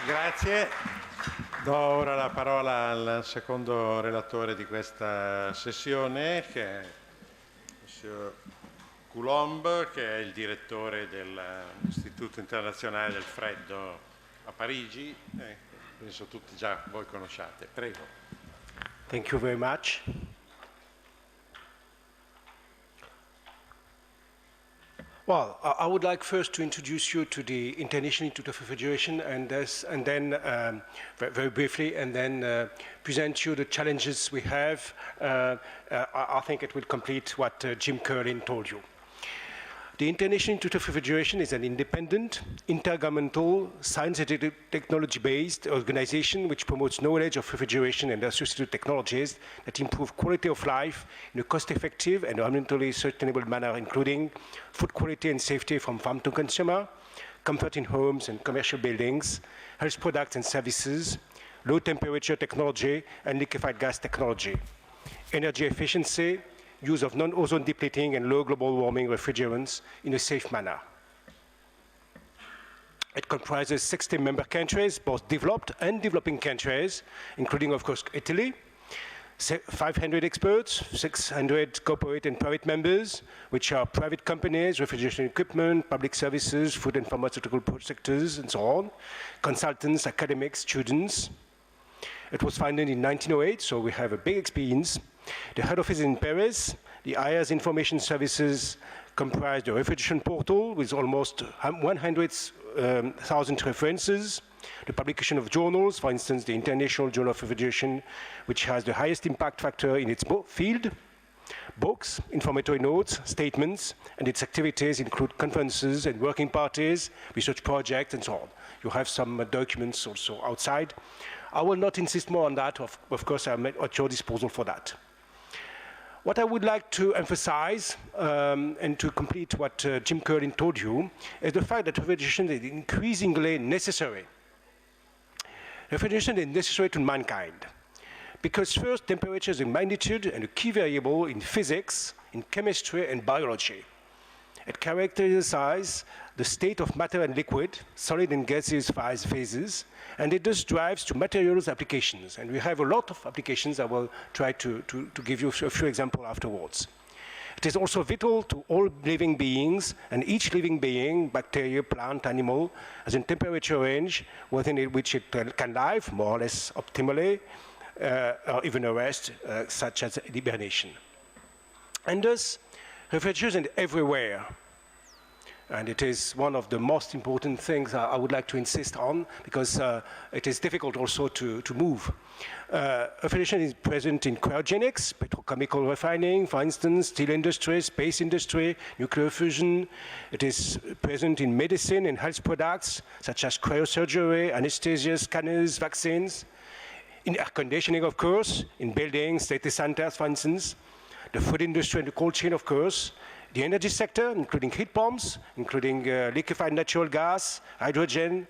Grazie. Do ora la parola al secondo relatore di questa sessione, che è Monsieur Coulomb, che è il direttore dell'Istituto Internazionale del Freddo a Parigi. Penso tutti già voi conosciate. Prego. Thank you very much. Well, I would like first to introduce you to the International Institute of Refrigeration, and then very briefly, and then present you the challenges we have. I think it will complete what Jim Curlin told you. The International Institute of Refrigeration is an independent, intergovernmental, science and technology-based organization which promotes knowledge of refrigeration and associated technologies that improve quality of life in a cost-effective and environmentally sustainable manner, including food quality and safety from farm to consumer, comfort in homes and commercial buildings, health products and services, low-temperature technology and liquefied gas technology, energy efficiency, use of non-ozone depleting and low global warming refrigerants in a safe manner. It comprises 60 member countries, both developed and developing countries, including, of course, Italy, 500 experts, 600 corporate and private members, which are private companies, refrigeration equipment, public services, food and pharmaceutical sectors, and so on, consultants, academics, students. It was founded in 1908, so we have a big experience. The head office is in Paris. The IIR's information services comprise the refrigeration portal with almost 100,000 references, the publication of journals, for instance, the International Journal of Refrigeration, which has the highest impact factor in its field, books, informatory notes, statements, and its activities include conferences and working parties, research projects, and so on. You have some documents also outside. I will not insist more on that. Of course, I'm at your disposal for that. What I would like to emphasize, and to complete what Jim Curlin told you, is the fact that refrigeration is increasingly necessary. Refrigeration is necessary to mankind, because first, temperature is a magnitude and a key variable in physics, in chemistry, and biology. It characterizes the state of matter and liquid, solid and gaseous phases, and it thus drives to materials applications. And we have a lot of applications. I will try to give you a few examples afterwards. It is also vital to all living beings, and each living being, bacteria, plant, animal, has a temperature range within which it can live, more or less optimally, or even arrest, such as hibernation. And thus, refrigeration is everywhere. And it is one of the most important things I would like to insist on, because it is difficult also to move. Refrigeration is present in cryogenics, petrochemical refining, for instance, steel industry, space industry, nuclear fusion. It is present in medicine and health products, such as cryosurgery, anesthesia, scanners, vaccines. In air conditioning, of course, in buildings, data centers, for instance. The food industry and the cold chain, of course. The energy sector, including heat pumps, including liquefied natural gas, hydrogen,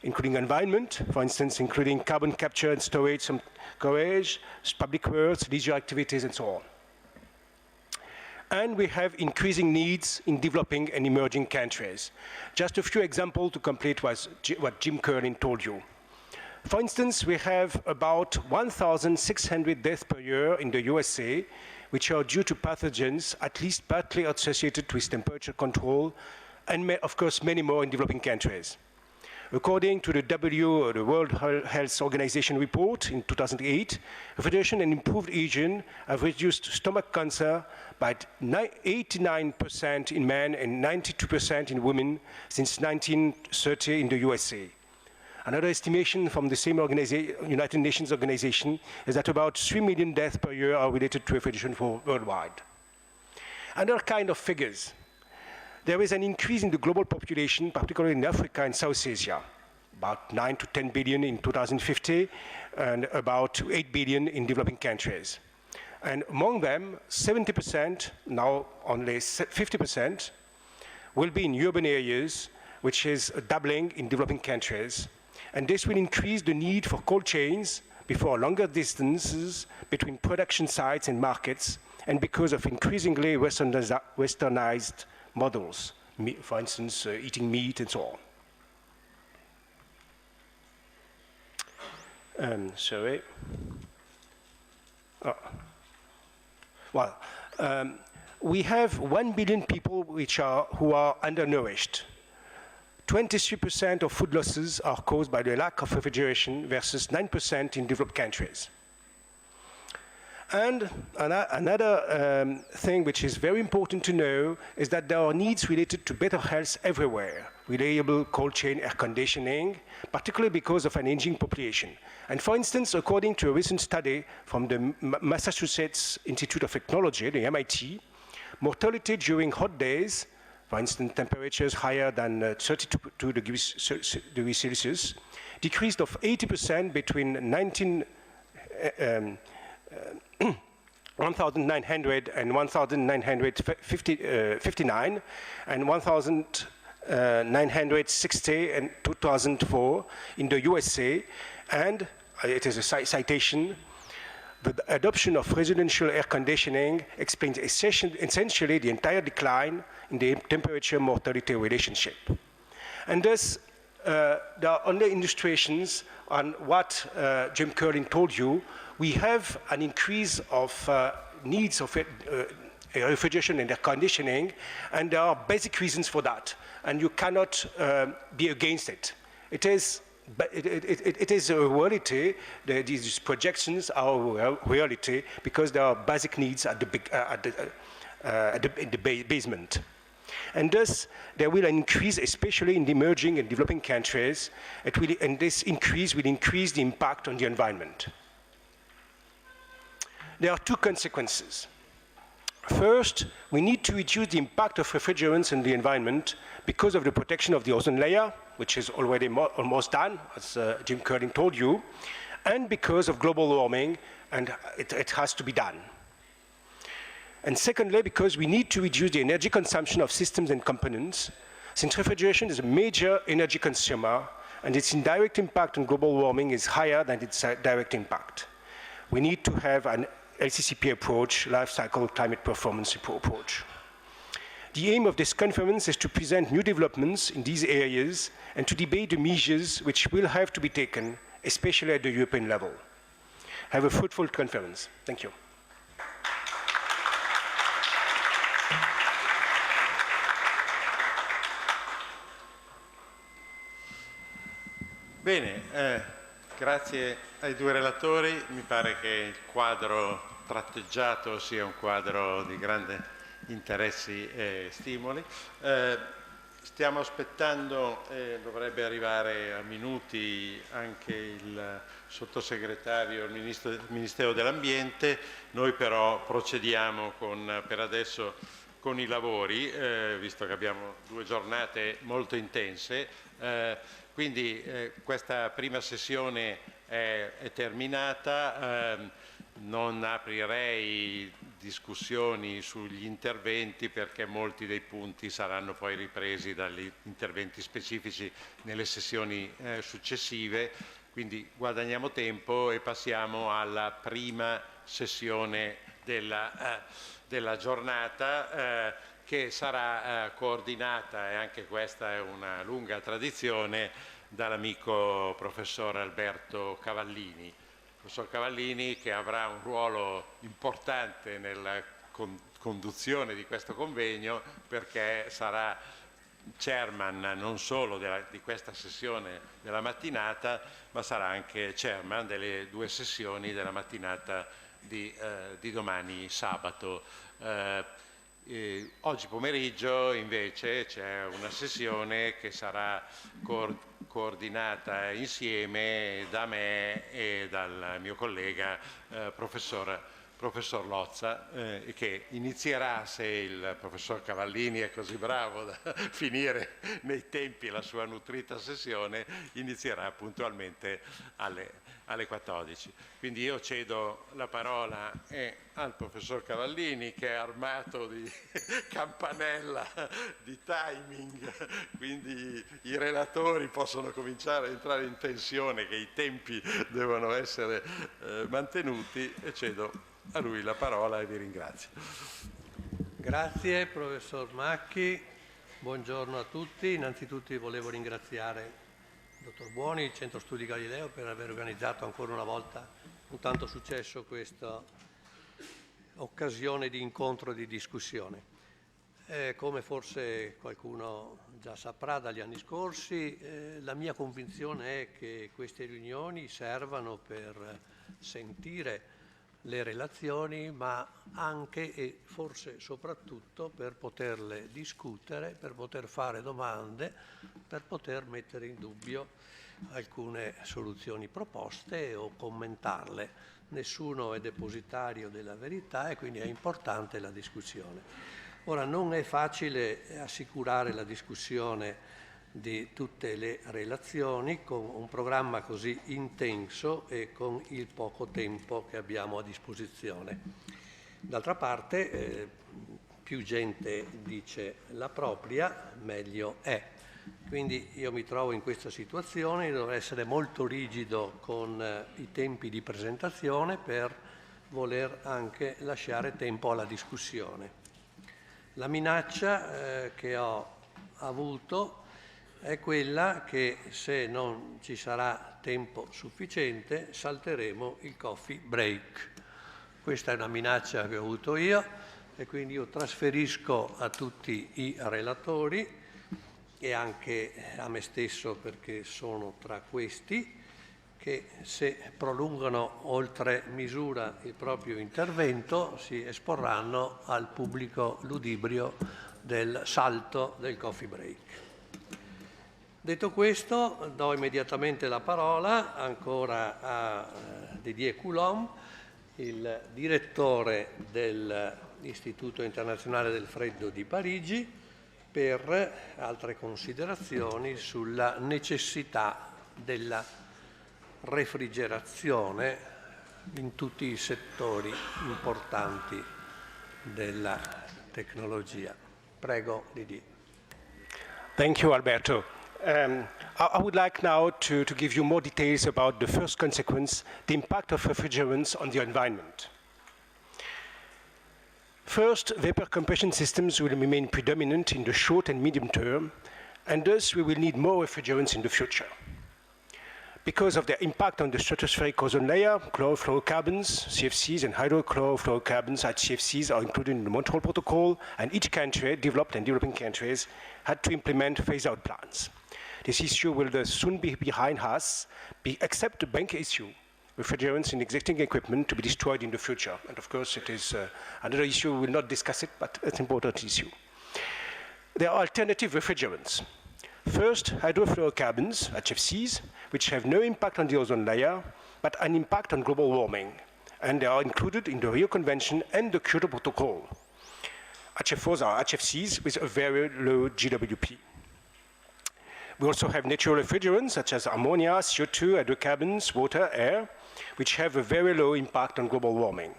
including environment, for instance, including carbon capture and storage, public works, leisure activities, and so on. And we have increasing needs in developing and emerging countries. Just a few examples to complete what Jim Curlin told you. For instance, we have about 1,600 deaths per year in the USA, which are due to pathogens, at least partly associated with temperature control, and of course many more in developing countries. According to the World Health Organization report in 2008, refrigeration and improved hygiene have reduced stomach cancer by 89% in men and 92% in women since 1930 in the USA. Another estimation from the same United Nations organization is that about 3 million deaths per year are related to refrigeration worldwide. Another kind of figures. There is an increase in the global population, particularly in Africa and South Asia, about 9 to 10 billion in 2050, and about 8 billion in developing countries. And among them, 70%, now only 50%, will be in urban areas, which is doubling in developing countries. And this will increase the need for cold chains before longer distances between production sites and markets, and because of increasingly westernized models, for instance, eating meat and so on. Sorry. Oh. Well, we have 1 billion people who are undernourished. 23% of food losses are caused by the lack of refrigeration versus 9% in developed countries. And another thing which is very important to know is that there are needs related to better health everywhere. Reliable cold chain air conditioning, particularly because of an aging population. And for instance, according to a recent study from the Massachusetts Institute of Technology, the MIT, mortality during hot days, for instance, temperatures higher than 32 degrees Celsius, decreased of 80% between 1900 and 1959 and 1960 and 2004 in the USA, and it is a citation, the adoption of residential air conditioning explains essentially the entire decline in the temperature mortality relationship. And thus, there are only illustrations on what Jim Curlin told you. We have an increase of needs of refrigeration and air conditioning, and there are basic reasons for that, and you cannot be against it. It is a reality. These projections are a reality because there are basic needs at the basement. And thus, there will increase, especially in the emerging and developing countries, and this increase will increase the impact on the environment. There are two consequences. First, we need to reduce the impact of refrigerants on the environment because of the protection of the ozone layer, which is already almost done, as Jim Curlin told you, and because of global warming, and it has to be done. And secondly, because we need to reduce the energy consumption of systems and components, since refrigeration is a major energy consumer, and its indirect impact on global warming is higher than its direct impact. We need to have an LCCP approach, life cycle climate performance approach. The aim of this conference is to present new developments in these areas and to debate the measures which will have to be taken, especially at the European level. Have a fruitful conference. Thank you. Bene, grazie ai due relatori. Mi pare che il quadro tratteggiato sia un quadro di grande interessi e stimoli. Stiamo aspettando, dovrebbe arrivare a minuti anche il sottosegretario del Ministero dell'Ambiente. Noi però procediamo per adesso con i lavori, visto che abbiamo 2 giornate molto intense. Quindi questa prima sessione è terminata, non aprirei discussioni sugli interventi perché molti dei punti saranno poi ripresi dagli interventi specifici nelle sessioni successive, quindi guadagniamo tempo e passiamo alla prima sessione della giornata che sarà coordinata, e anche questa è una lunga tradizione, dall'amico professor Alberto Cavallini. Professor Cavallini, che avrà un ruolo importante nella conduzione di questo convegno, perché sarà chairman non solo di questa sessione della mattinata, ma sarà anche chairman delle 2 sessioni della mattinata di domani sabato. Oggi pomeriggio invece c'è una sessione che sarà coordinata insieme da me e dal mio collega professor Lozza, che inizierà, se il professor Cavallini è così bravo da finire nei tempi la sua nutrita sessione, inizierà puntualmente alle 14. Quindi io cedo la parola al professor Cavallini, che è armato di campanella, di timing, quindi i relatori possono cominciare a entrare in tensione che i tempi devono essere mantenuti, e cedo a lui la parola e vi ringrazio. Grazie professor Macchi, buongiorno a tutti. Innanzitutto volevo ringraziare dottor Buoni, Centro Studi Galileo, per aver organizzato ancora una volta con tanto successo questa occasione di incontro e di discussione. Come forse qualcuno già saprà dagli anni scorsi, la mia convinzione è che queste riunioni servano per sentire le relazioni, ma anche e forse soprattutto per poterle discutere, per poter fare domande, per poter mettere in dubbio alcune soluzioni proposte o commentarle. Nessuno è depositario della verità e quindi è importante la discussione. Ora, non è facile assicurare la discussione di tutte le relazioni con un programma così intenso e con il poco tempo che abbiamo a disposizione. D'altra parte, più gente dice la propria, meglio è. Quindi io mi trovo in questa situazione, devo essere molto rigido con i tempi di presentazione per voler anche lasciare tempo alla discussione. La minaccia che ho avuto è quella che se non ci sarà tempo sufficiente salteremo il coffee break. Questa è una minaccia che ho avuto io e quindi io trasferisco a tutti i relatori e anche a me stesso, perché sono tra questi, che se prolungano oltre misura il proprio intervento si esporranno al pubblico ludibrio del salto del coffee break. Detto questo, do immediatamente la parola ancora a Didier Coulomb, il direttore dell'Istituto Internazionale del Freddo di Parigi, per altre considerazioni sulla necessità della refrigerazione in tutti i settori importanti della tecnologia. Prego, Didier. Thank you, Alberto. I would like now to give you more details about the first consequence, the impact of refrigerants on the environment. First, vapor compression systems will remain predominant in the short and medium term, and thus we will need more refrigerants in the future. Because of their impact on the stratospheric ozone layer, chlorofluorocarbons, CFCs, and hydrochlorofluorocarbons, HCFCs, are included in the Montreal Protocol, and each country, developed and developing countries, had to implement phase-out plans. This issue will soon be behind us, except the bank issue, refrigerants in existing equipment to be destroyed in the future. And of course, it is another issue, we will not discuss it, but it's an important issue. There are alternative refrigerants. First, hydrofluorocarbons, HFCs, which have no impact on the ozone layer, but an impact on global warming. And they are included in the Rio Convention and the Kyoto Protocol. HFOs are HFCs with a very low GWP. We also have natural refrigerants, such as ammonia, CO2, hydrocarbons, water, air, which have a very low impact on global warming.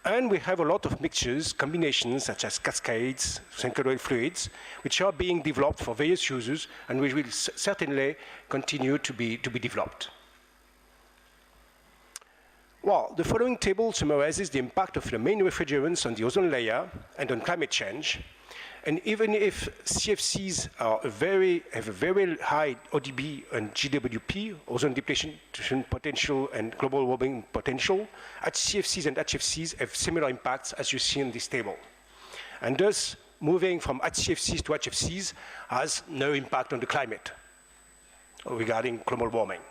And we have a lot of mixtures, combinations, such as cascades, synchronoid fluids, which are being developed for various uses, and which will certainly continue to be developed. Well, the following table summarizes the impact of the main refrigerants on the ozone layer and on climate change. And even if CFCs have a very high ODB and GWP, ozone depletion potential and global warming potential, HCFCs and HFCs have similar impacts as you see in this table. And thus, moving from HCFCs to HFCs has no impact on the climate regarding global warming,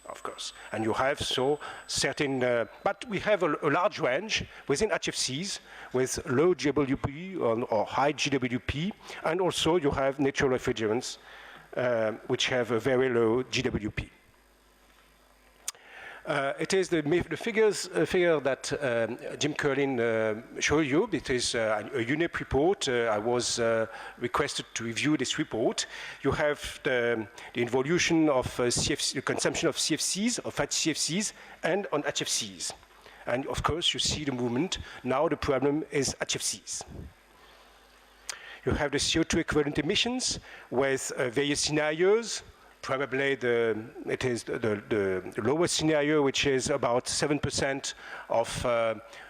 of course. And you have certain, but we have a large range within HFCs with low GWP or high GWP, and also you have natural refrigerants which have a very low GWP. It is the figure that Jim Curlin showed you. It is a UNEP report. I was requested to review this report. You have the evolution of the consumption of CFCs, of HCFCs, and on HFCs. And of course, you see the movement. Now the problem is HFCs. You have the CO2 equivalent emissions with various scenarios. Probably it is the lowest scenario, which is about 7% of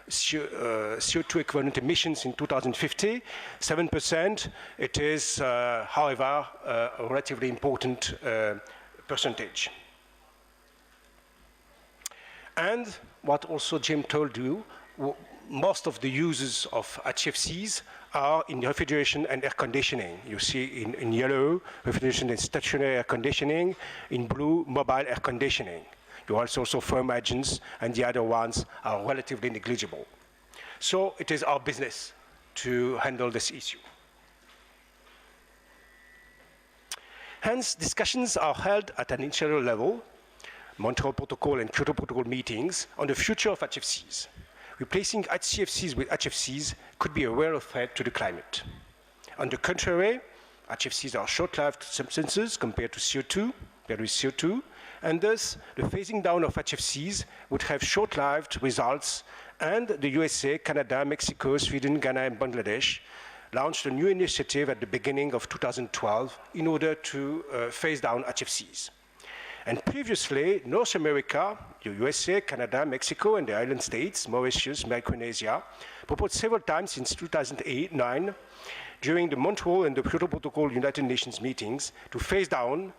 CO2 equivalent emissions in 2050. 7%, it is, however, a relatively important percentage. And what also Jim told you, most of the uses of HFCs are in refrigeration and air conditioning. You see in yellow, refrigeration and stationary air conditioning, in blue, mobile air conditioning. You also saw foam agents, and the other ones are relatively negligible. So it is our business to handle this issue. Hence, discussions are held at an international level, Montreal Protocol and Kyoto Protocol meetings, on the future of HFCs. Replacing HCFCs with HFCs could be a real threat to the climate. On the contrary, HFCs are short-lived substances compared to CO2, and thus the phasing down of HFCs would have short-lived results, and the USA, Canada, Mexico, Sweden, Ghana, and Bangladesh launched a new initiative at the beginning of 2012 in order to phase down HFCs. And previously, North America, the USA, Canada, Mexico, and the island states, Mauritius, Micronesia, proposed several times since 2008-9 during the Montreal and the Kyoto Protocol United Nations meetings to phase down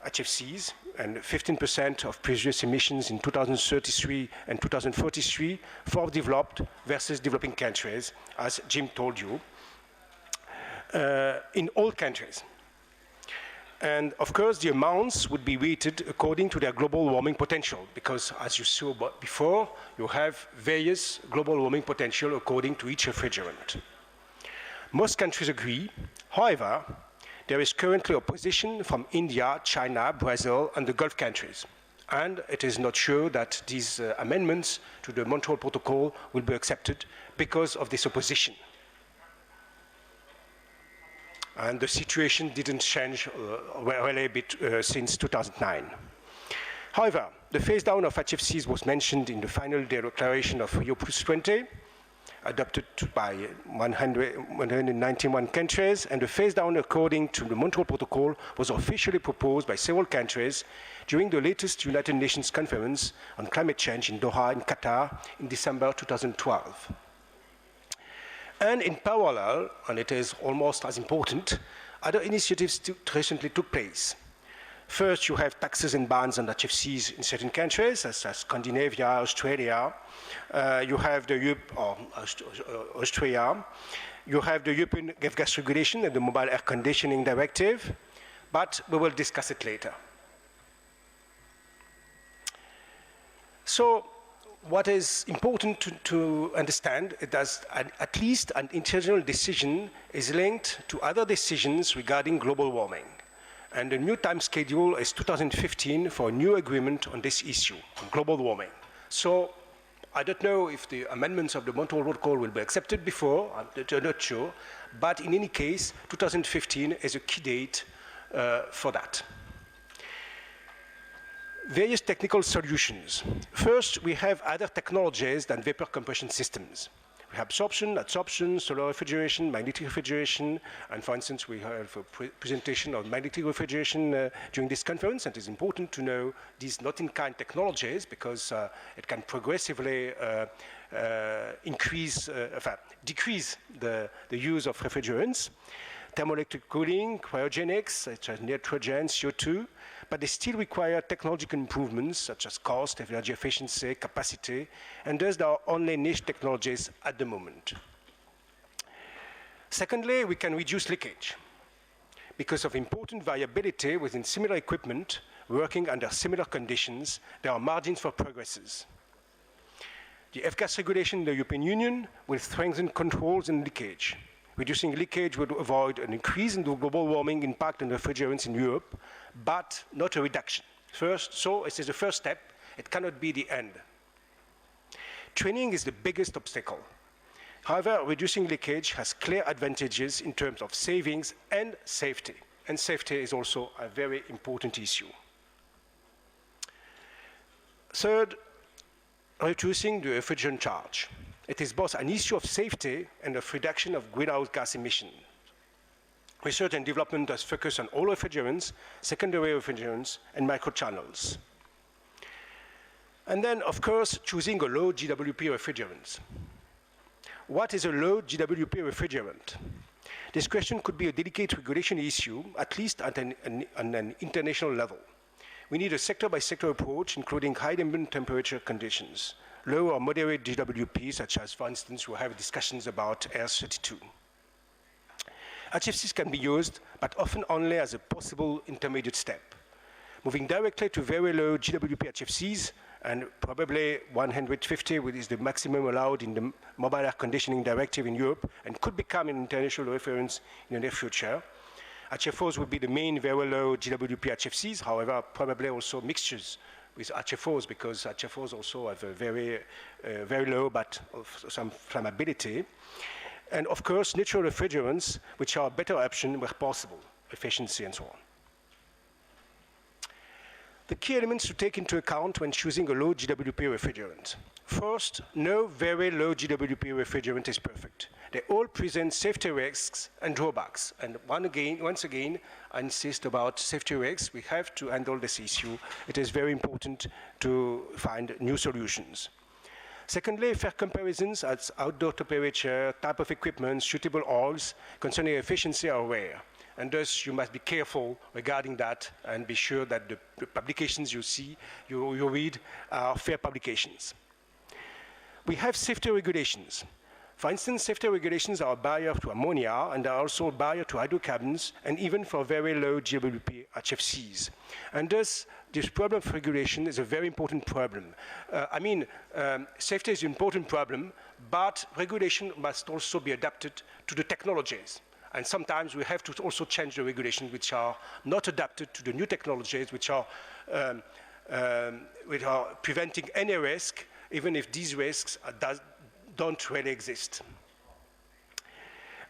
HFCs and 15% of previous emissions in 2033 and 2043 for developed versus developing countries, as Jim told you, in all countries. And of course, the amounts would be weighted according to their global warming potential, because as you saw before, you have various global warming potential according to each refrigerant. Most countries agree. However, there is currently opposition from India, China, Brazil, and the Gulf countries. And it is not sure that these amendments to the Montreal Protocol will be accepted because of this opposition. And the situation didn't change really a bit since 2009. However, the phase down of HFCs was mentioned in the final declaration of Rio Plus 20, adopted by 191 countries, and the phase down according to the Montreal Protocol was officially proposed by several countries during the latest United Nations Conference on Climate Change in Doha, in Qatar, in December 2012. And in parallel, and it is almost as important, other initiatives recently took place. First, you have taxes and bans on HFCs in certain countries, such as Scandinavia, Australia. You have the Austria. You have the European Gas Regulation and the Mobile Air Conditioning Directive, but we will discuss it later. So, what is important to understand is that at least an international decision is linked to other decisions regarding global warming. And the new time schedule is 2015 for a new agreement on this issue, on global warming. So I don't know if the amendments of the Montreal Protocol will be accepted before, I'm not sure. But in any case, 2015 is a key date for that. Various technical solutions. First, we have other technologies than vapor compression systems. We have absorption, adsorption, solar refrigeration, magnetic refrigeration, and for instance, we have a presentation of magnetic refrigeration during this conference, and it is important to know these not-in-kind technologies because it can progressively decrease the use of refrigerants. Thermoelectric cooling, cryogenics, such as nitrogen, CO2, but they still require technological improvements such as cost, energy efficiency, capacity, and thus there are only niche technologies at the moment. Secondly, we can reduce leakage. Because of important variability within similar equipment working under similar conditions, there are margins for progresses. The F-gas regulation in the European Union will strengthen controls and leakage. Reducing leakage would avoid an increase in the global warming impact on refrigerants in Europe, but not a reduction. So it is the first step. It cannot be the end. Training is the biggest obstacle. However, reducing leakage has clear advantages in terms of savings and safety. And safety is also a very important issue. Third, reducing the refrigerant charge. It is both an issue of safety and of reduction of greenhouse gas emissions. Research and development does focus on all refrigerants, secondary refrigerants, and microchannels. And then, of course, choosing a low GWP refrigerant. What is a low GWP refrigerant? This question could be a delicate regulation issue, at least at an international level. We need a sector-by-sector approach, including high ambient temperature conditions, low or moderate GWP, such as, for instance, we have discussions about R32. HFCs can be used, but often only as a possible intermediate step. Moving directly to very low GWP HFCs, and probably 150, which is the maximum allowed in the Mobile Air Conditioning Directive in Europe, and could become an international reference in the near future. HFOs would be the main very low GWP HFCs, however, probably also mixtures with HFOs, because HFOs also have a very low, but of some flammability. And of course, natural refrigerants, which are a better option where possible, efficiency and so on. The key elements to take into account when choosing a low GWP refrigerant. First, no very low GWP refrigerant is perfect. They all present safety risks and drawbacks. And once again, I insist about safety risks. We have to handle this issue. It is very important to find new solutions. Secondly, fair comparisons as outdoor temperature, type of equipment, suitable oils concerning efficiency are rare. And thus, you must be careful regarding that and be sure that the publications you read are fair publications. We have safety regulations. For instance, safety regulations are a barrier to ammonia and are also a barrier to hydrocarbons and even for very low GWP HFCs. And thus, this problem of regulation is a very important problem. Safety is an important problem, but regulation must also be adapted to the technologies. And sometimes we have to also change the regulations which are not adapted to the new technologies, which are preventing any risk, even if these risks don't really exist.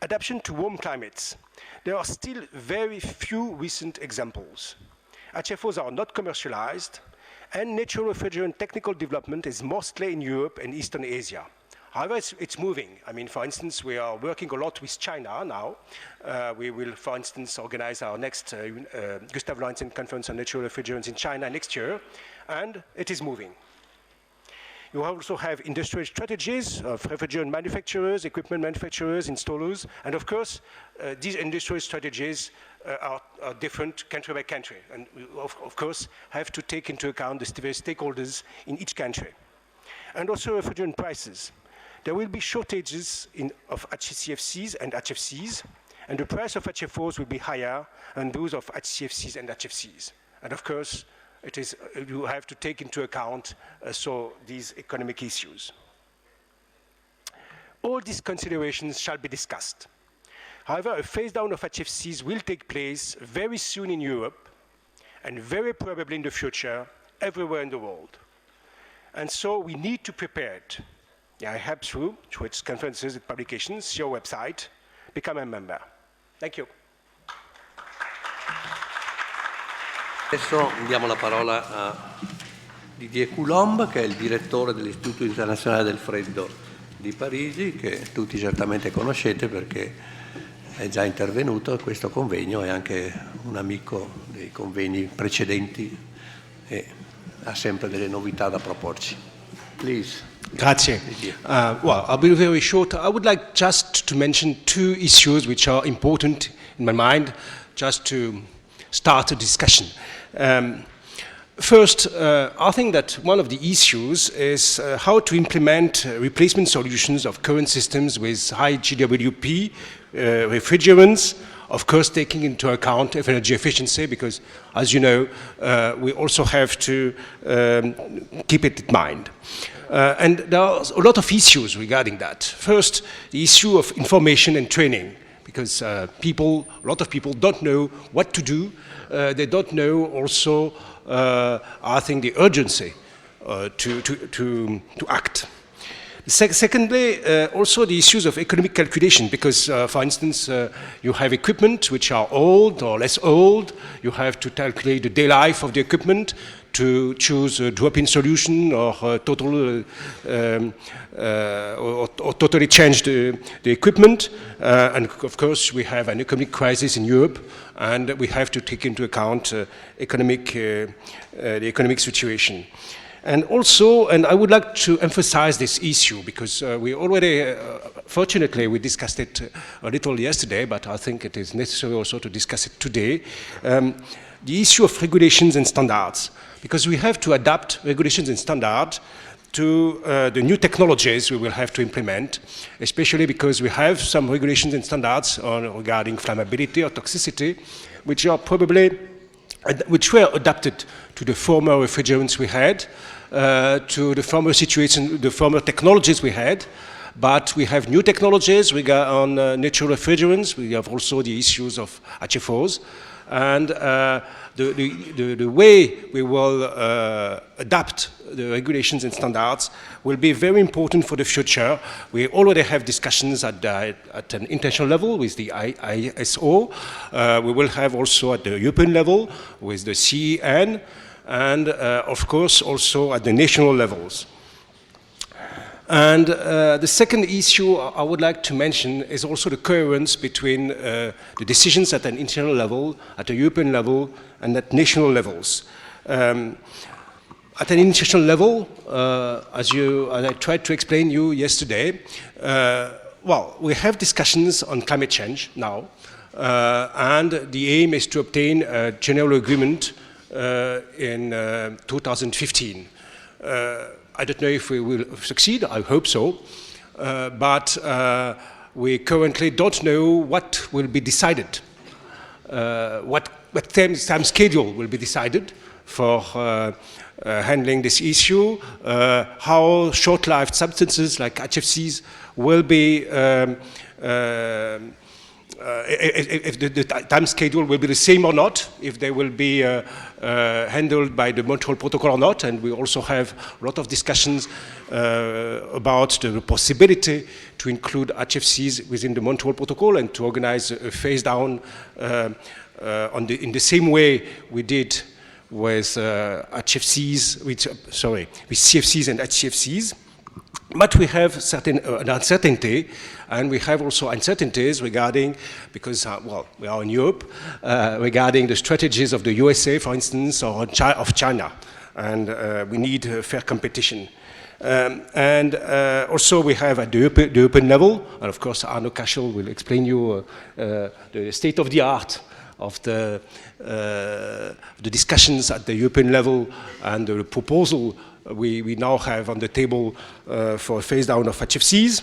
Adaptation to warm climates. There are still very few recent examples. HFOs are not commercialized, and natural refrigerant technical development is mostly in Europe and Eastern Asia. However, it's moving. I mean, for instance, we are working a lot with China now. We will, for instance, organize our next Gustav Lorentzen Conference on Natural Refrigerants in China next year, and it is moving. You also have industrial strategies of refrigerant manufacturers, equipment manufacturers, installers, and of course, these industrial strategies are different country by country, and we, of course, have to take into account the various stakeholders in each country. And also refrigerant prices. There will be shortages of HCFCs and HFCs, and the price of HFOs will be higher than those of HCFCs and HFCs. And of course, you have to take into account these economic issues. All these considerations shall be discussed. However, a phase down of HFCs will take place very soon in Europe, and very probably in the future, everywhere in the world. And so we need to prepare it. I help through its conferences and publications, your website, become a member. Thank you. Adesso diamo la parola a Didier Coulomb, che è il direttore dell'Istituto Internazionale del Freddo di Parigi, che tutti certamente conoscete perché è già intervenuto a questo convegno, è anche un amico dei convegni precedenti e ha sempre delle novità da proporci. Please. Grazie. Well, I'll be very short. I would like just to mention two issues which are important in my mind, just to start a discussion. First, I think that one of the issues is how to implement replacement solutions of current systems with high GWP refrigerants, of course taking into account energy efficiency, because as you know, we also have to keep it in mind. And there are a lot of issues regarding that. First, the issue of information and training, because a lot of people don't know what to do. They don't know also, I think, the urgency to act. Secondly, also the issues of economic calculation, because, for instance, you have equipment which are old or less old. You have to calculate the day life of the equipment to choose a drop-in solution or totally totally change the equipment. And of course, we have an economic crisis in Europe, and we have to take into account the economic situation. And also, and I would like to emphasize this issue because we already, fortunately, we discussed it a little yesterday, but I think it is necessary also to discuss it today. The issue of regulations and standards, because we have to adapt regulations and standards to the new technologies we will have to implement, especially because we have some regulations and standards regarding flammability or toxicity, which are probably, which were adapted to the former refrigerants we had, to the former situation, the former technologies we had, but we have new technologies on natural refrigerants. We have also the issues of HFOs, and the way we will adapt the regulations and standards will be very important for the future. We already have discussions at an international level with the ISO. We will have also at the European level with the CEN, and of course also at the national levels. And the second issue I would like to mention is also the coherence between the decisions at an international level, at a European level, and at national levels. At an international level, as I tried to explain you yesterday, well, we have discussions on climate change now, and the aim is to obtain a general agreement in 2015. I don't know if we will succeed, I hope so, but we currently don't know what will be decided, what time schedule will be decided for handling this issue, how short-lived substances like HFCs will be, if the time schedule will be the same or not, if they will be handled by the Montreal Protocol or not, and we also have a lot of discussions about the possibility to include HFCs within the Montreal Protocol and to organize a phase down in the same way we did with HFCs, with CFCs and HCFCs. But we have certain uncertainty, and we have also uncertainties regarding, because, well, we are in Europe, regarding the strategies of the USA, for instance, or of China, and we need fair competition. And also we have at the European level, and of course Arno Kaschel will explain you the state of the art of the discussions at the European level and the proposal we now have on the table for a phase down of HFCs,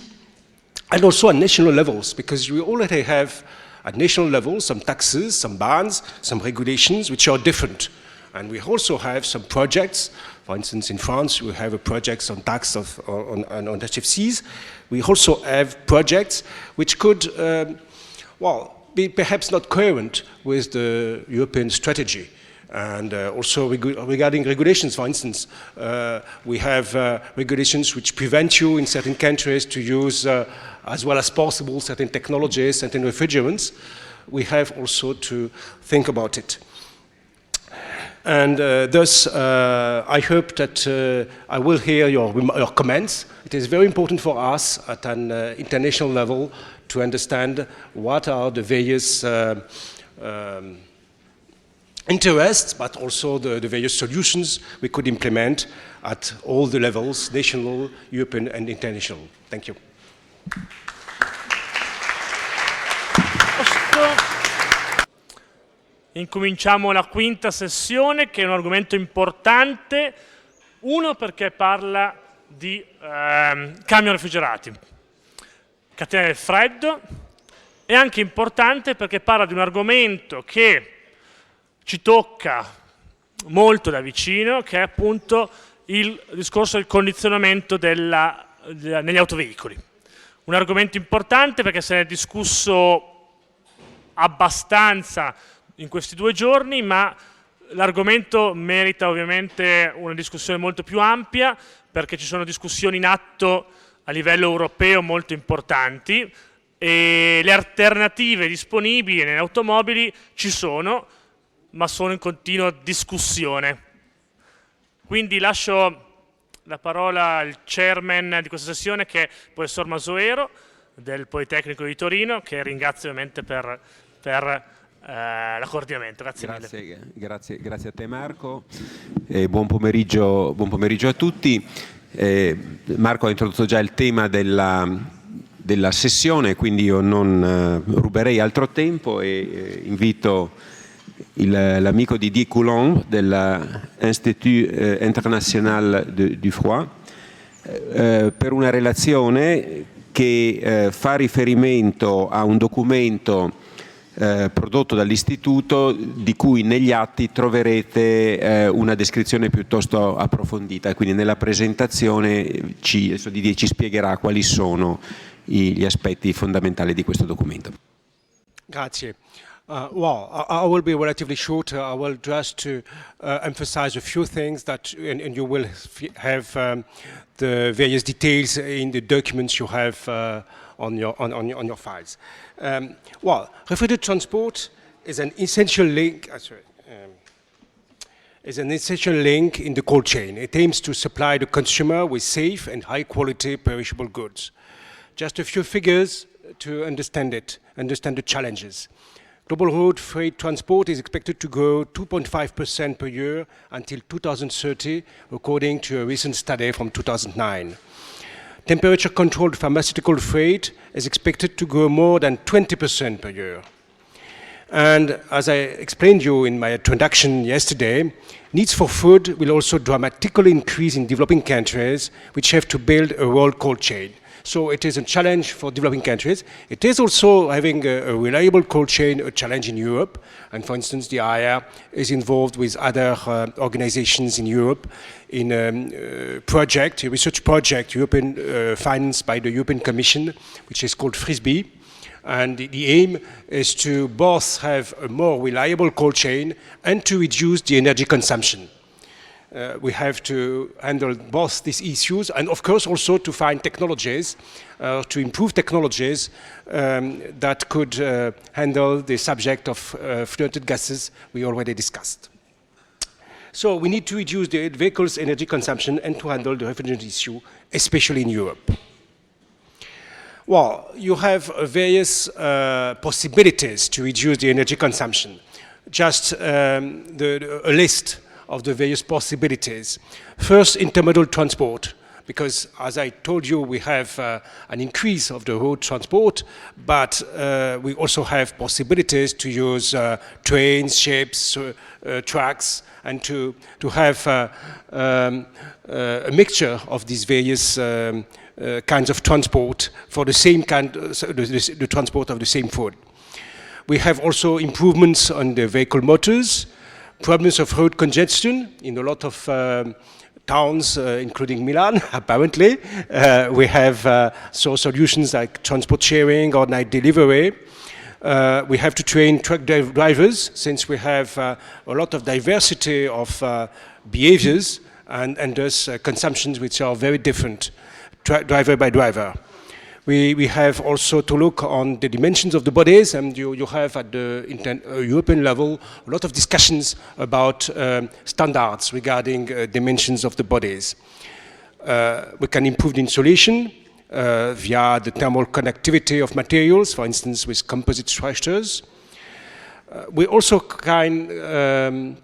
and also at national levels, because we already have at national level some taxes, some bans, some regulations which are different. And we also have some projects. For instance, in France, we have a project on tax on HFCs. We also have projects which could, well, be perhaps not coherent with the European strategy. And also regarding regulations, for instance, we have regulations which prevent you in certain countries to use, as well as possible, certain technologies, certain refrigerants. We have also to think about it. And thus, I hope that I will hear your comments. It is very important for us at an international level to understand what are the various interests, but also the various solutions we could implement at all the levels, national, European, and international. Thank you. Incominciamo la quinta sessione, che è un argomento importante. Uno, perché parla di camion refrigerati, catena del freddo. È anche importante perché parla di un argomento che ci tocca molto da vicino, che è appunto il discorso del condizionamento negli autoveicoli. Un argomento importante perché se ne è discusso abbastanza in questi 2 giorni, ma l'argomento merita ovviamente una discussione molto più ampia, perché ci sono discussioni in atto a livello europeo molto importanti e le alternative disponibili nelle automobili ci sono, ma sono in continua discussione. Quindi lascio la parola al chairman di questa sessione, che è il professor Masuero del Politecnico di Torino, che ringrazio ovviamente per la coordinamento. Grazie mille. Grazie a te Marco, e buon pomeriggio a tutti. Marco ha introdotto già il tema della sessione, quindi io non ruberei altro tempo e invito l'amico Didier Coulomb dell'Institut International du Froid per una relazione che fa riferimento a un documento prodotto dall'Istituto di cui negli atti troverete una descrizione piuttosto approfondita, quindi nella presentazione adesso Didier ci spiegherà quali sono gli aspetti fondamentali di questo documento. Grazie. Well, I will be relatively short. I will just to emphasize a few things that, and you will have the various details in the documents you have on your files. Well, refrigerated transport is an essential link. Is an essential link in the cold chain. It aims to supply the consumer with safe and high-quality perishable goods. Just a few figures to understand the challenges. Global road freight transport is expected to grow 2.5% per year until 2030, according to a recent study from 2009. Temperature-controlled pharmaceutical freight is expected to grow more than 20% per year. And as I explained you in my introduction yesterday, needs for food will also dramatically increase in developing countries, which have to build a world cold chain. So it is a challenge for developing countries. It is also having a reliable cold chain, a challenge in Europe. And for instance, the IIR is involved with other organizations in Europe in a project, a research project, financed by the European Commission, which is called FRISBE. And the aim is to both have a more reliable cold chain and to reduce the energy consumption. We have to handle both these issues and, of course, also to find technologies, to improve technologies that could handle the subject of fluorinated gases we already discussed. So we need to reduce the vehicle's energy consumption and to handle the refrigerant issue, especially in Europe. Well, you have various possibilities to reduce the energy consumption. Just a list of the various possibilities. First, intermodal transport, because as I told you, we have an increase of the road transport, but we also have possibilities to use trains, ships, trucks, and to have a mixture of these various kinds of transport for the same kind, the transport of the same food. We have also improvements on the vehicle motors, problems of road congestion in a lot of towns, including Milan, apparently. We have solutions like transport sharing or night delivery. We have to train truck drivers, since we have a lot of diversity of behaviors and thus consumptions which are very different, driver by driver. We have also to look on the dimensions of the bodies, and you have at the European level a lot of discussions about standards regarding dimensions of the bodies. We can improve the insulation via the thermal conductivity of materials, for instance with composite structures. We also can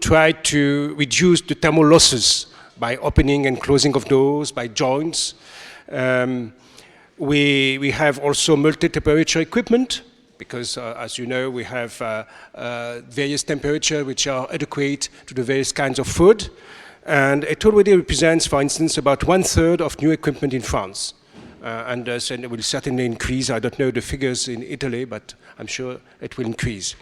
try to reduce the thermal losses by opening and closing of doors, by joints. We have also multi-temperature equipment, because as you know, we have various temperatures which are adequate to the various kinds of food. And it already represents, for instance, about 1/3 of new equipment in France. And it will certainly increase. I don't know the figures in Italy, but I'm sure it will increase.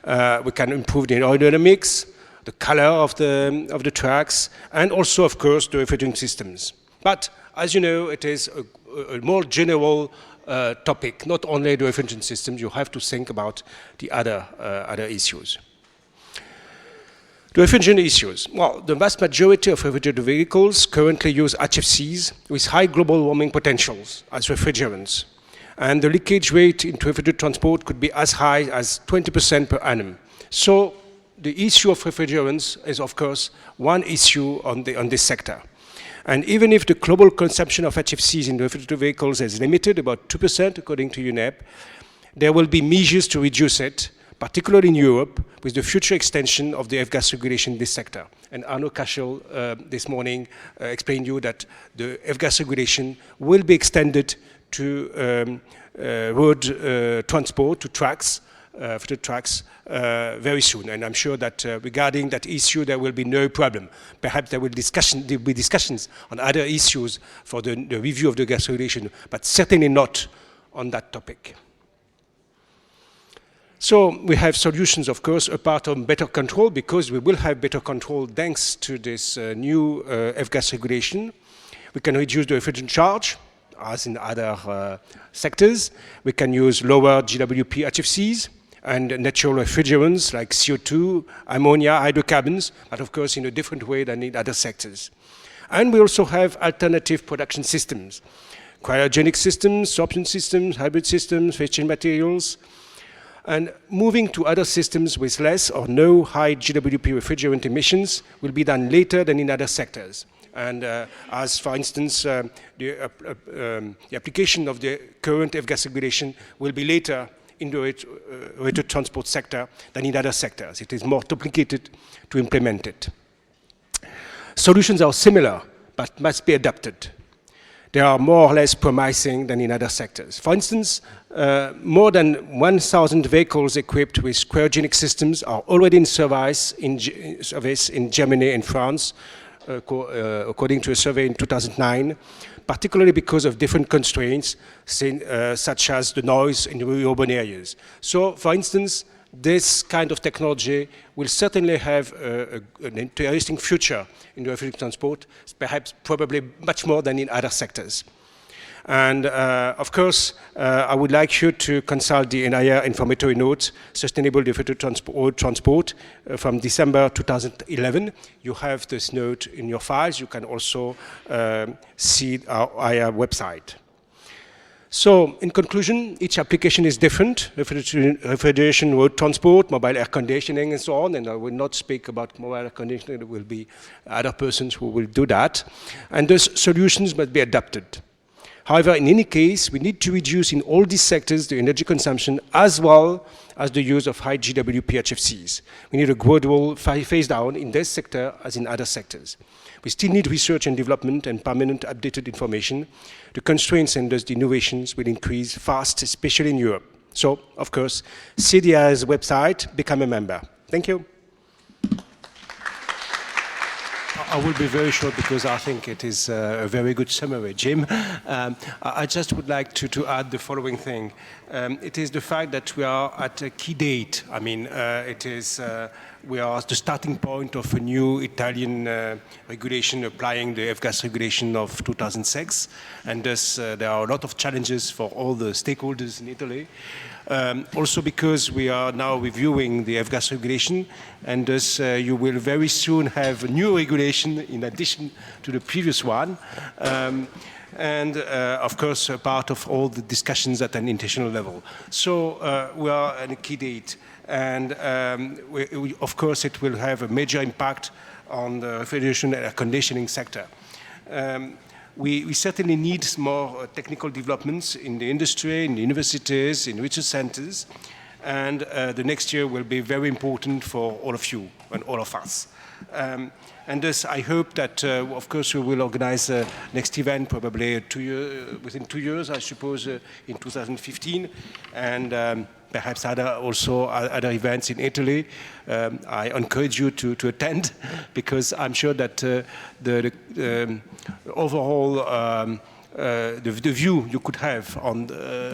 We can improve the aerodynamics, the color of the tracks, and also, of course, the refrigerant systems. But as you know, it is a more general topic, not only the refrigerant systems. You have to think about the other issues. The refrigerant issues. Well, the vast majority of refrigerated vehicles currently use HFCs with high global warming potentials as refrigerants. And the leakage rate into refrigerated transport could be as high as 20% per annum. So the issue of refrigerants is, of course, one issue on this sector. And even if the global consumption of HFCs in refrigerated vehicles is limited, about 2% according to UNEP, there will be measures to reduce it, particularly in Europe, with the future extension of the F-gas regulation in this sector. And Arno Kaschel this morning explained to you that the F-gas regulation will be extended to road transport, to trucks, very soon. And I'm sure that regarding that issue, there will be no problem. Perhaps there will be discussions on other issues for the review of the gas regulation, but certainly not on that topic. So we have solutions, of course, apart from better control, because we will have better control thanks to this new F-gas regulation. We can reduce the refrigerant charge, as in other sectors. We can use lower GWP HFCs and natural refrigerants like CO2, ammonia, hydrocarbons, but of course in a different way than in other sectors. And we also have alternative production systems, cryogenic systems, sorption systems, hybrid systems, phase change materials, and moving to other systems with less or no high GWP refrigerant emissions will be done later than in other sectors. And as, for instance, the application of the current F-gas regulation will be later in the road transport sector than in other sectors. It is more complicated to implement it. Solutions are similar, but must be adapted. They are more or less promising than in other sectors. For instance, more than 1,000 vehicles equipped with cryogenic systems are already in service in Germany and France, according to a survey in 2009, particularly because of different constraints, such as the noise in urban areas. So, for instance, this kind of technology will certainly have an interesting future in the refrigerant transport, perhaps probably much more than in other sectors. And of course, I would like you to consult the IIR informatory notes, Sustainable Refrigerant Transport, from December 2011. You have this note in your files. You can also see our IIR website. So, in conclusion, each application is different. Refrigeration, road transport, mobile air conditioning, and so on. And I will not speak about mobile air conditioning. There will be other persons who will do that. And those solutions must be adapted. However, in any case, we need to reduce in all these sectors the energy consumption as well as the use of high GWP HFCs. We need a gradual phase down in this sector as in other sectors. We still need research and development and permanent updated information. The constraints and thus the innovations will increase fast, especially in Europe. So, of course, CDI's website, become a member. Thank you. I will be very short because I think it is a very good summary, Jim. I just would like to add the following thing. It is the fact that we are at a key date. I mean, we are at the starting point of a new Italian regulation applying the F-gas regulation of 2006. And thus, there are a lot of challenges for all the stakeholders in Italy. Also because we are now reviewing the F-gas regulation, and thus you will very soon have a new regulation in addition to the previous one. Of course, a part of all the discussions at an international level. So we are at a key date, and of course it will have a major impact on the refrigeration and air conditioning sector. We certainly need more technical developments in the industry, in the universities, in research centers, and the next year will be very important for all of you and all of us. And thus, I hope that, of course, we will organize the next event probably within 2 years, I suppose, in 2015, and perhaps other events in Italy. I encourage you to attend, because I'm sure that the overall the view you could have on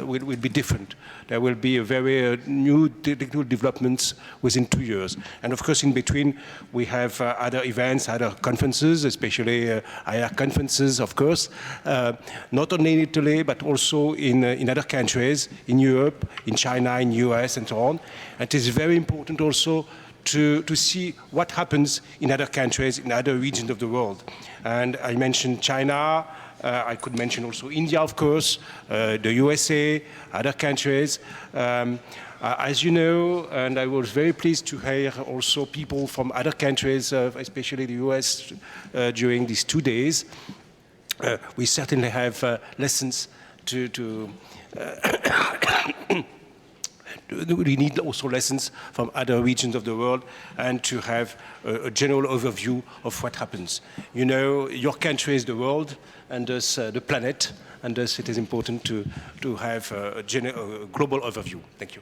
will be different. There will be a very new technical developments within 2 years. And of course, in between, we have other events, other conferences, especially IIR conferences, of course, not only in Italy, but also in other countries, in Europe, in China, in US, and so on. And it is very important also to see what happens in other countries, in other regions of the world. And I mentioned China. I could mention also India, of course, the USA, other countries. As you know, and I was very pleased to hear also people from other countries, especially the US, during these 2 days. We certainly have lessons to we need also lessons from other regions of the world and to have a general overview of what happens. You know, your country is the world and thus the planet, and thus it is important to have a global overview. Thank you.